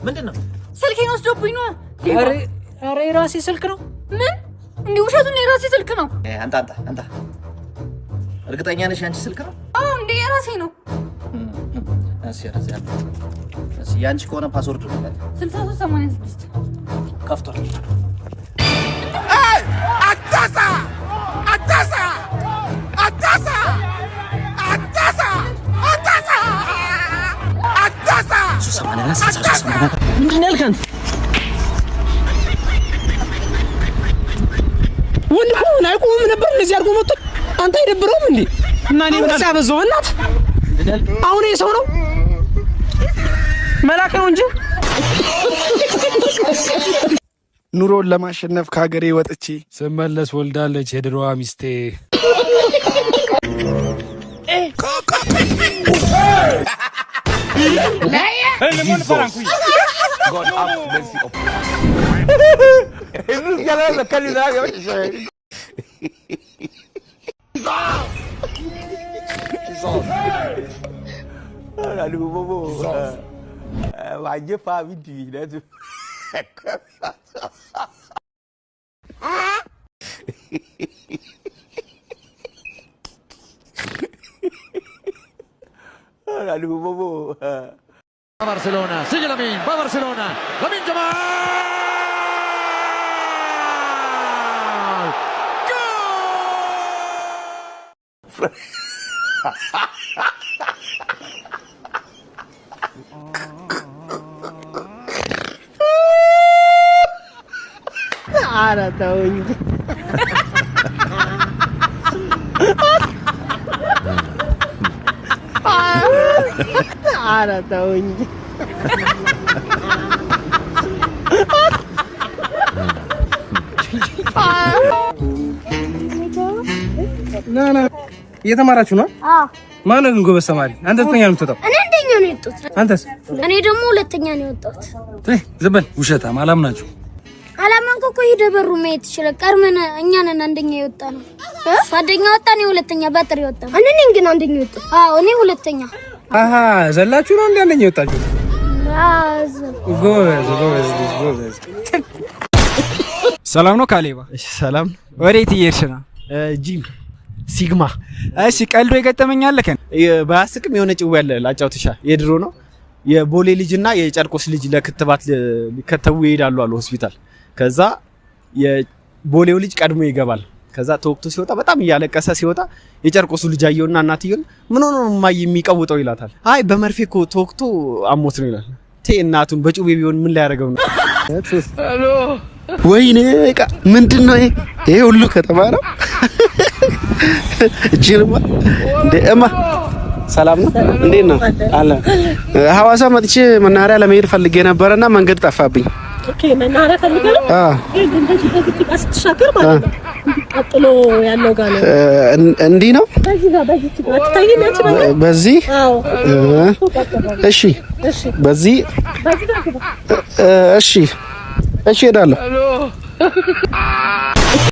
ምንድነው? ስልኬን ወስዶብኝ ነው። አረ የራሴ ስልክ ነው። ምን? እንዴ ውሸቱን የራሴ ስልክ ነው። አንተ እርግጠኛ ነሽ አንቺ ስልክ ነው? አዎ እንዴ የራሴ ነው። ያንቺ ከሆነ ፓስወርድ ነው 6386 ከፍቷል። አታሳ ምንድን ነው ያልከኝ? ወንድ ሆነ አይቆም ነበር እንደዚህ አድርጎ መጥቶ አንተ አይደብረውም እንዴ? እና እኔ ምን አሳበዘው እናት አሁን የሰው ነው መላክ ነው እንጂ ኑሮን ለማሸነፍ ከሀገሬ ወጥቼ ስመለስ ወልዳለች የድሮዋ ሚስቴ። Barcelona, sigue Lamine, va Barcelona, Lamine Yamal. Ara tao እንጂ Ara tao እንጂ ናና እየተማራችሁ ነው? አዎ። ማን ነው ጎበዝ ተማሪ? አንተ ተኛ ነው የምትወጣው? እኔ አንደኛ ነው የወጣሁት። አንተስ? እኔ ደግሞ ሁለተኛ ነው የወጣሁት። ዝም በል ውሸታም፣ አላምናችሁ። አላማንኩ እኮ ሂደህ በሩ ማየት ይችላል። ቀርመን እኛ ነን አንደኛ የወጣነው። አንደኛ ወጣ፣ እኔ ሁለተኛ ባጥሪ ወጣ። እኔ ነኝ ግን አንደኛ ወጣ። አዎ እኔ ሁለተኛ። አሃ ዘላችሁ ነው እንዴ አንደኛ የወጣችሁ? ጎበዝ። ሰላም ነው ካሌባ? እሺ ሰላም። ወዴት እየሄድሽ ነው? ጂም ሲግማ። እሺ ቀልዶ የገጠመኛለከን ባያስቅም የሆነ ጭው ያለ ላጫውትሻ። የድሮ ነው። የቦሌ ልጅና የጨርቆስ ልጅ ለክትባት ሊከተቡ ይሄዳሉ አሉ ሆስፒታል። ከዛ የቦሌው ልጅ ቀድሞ ይገባል። ከዛ ተወክቶ ሲወጣ በጣም እያለቀሰ ሲወጣ የጨርቆሱ ልጅ አየውና እናትየው ምን ሆኖ ነው ማይ የሚቀውጠው ይላታል። አይ በመርፌ እኮ ተወክቶ አሞት ነው ይላል። እናቱን በጩቤ ቢሆን ምን ላይ ያደርገው ነው? ሄሎ ወይኔ እቃ ምንድነው ይሄ ሁሉ ከተማ ነው? ጅርማ እንደ እማ ሰላም ነው? እንዴት ነው አለ። ሐዋሳ መጥቼ መናኸሪያ ለመሄድ ፈልጌ ነበርና መንገድ ጠፋብኝ። ኦኬ መናኸሪያ ፈልገህ ነው? እንደዚህ በዚህ ተሻገር ማለት ነው። ቀጥሎ ያለው ጋር ነው። እንዲህ ነው? በዚህ ጋር ታይኛለች ማለት በዚህ? አዎ። እሺ በዚህ እሺ ሄዳለሁ።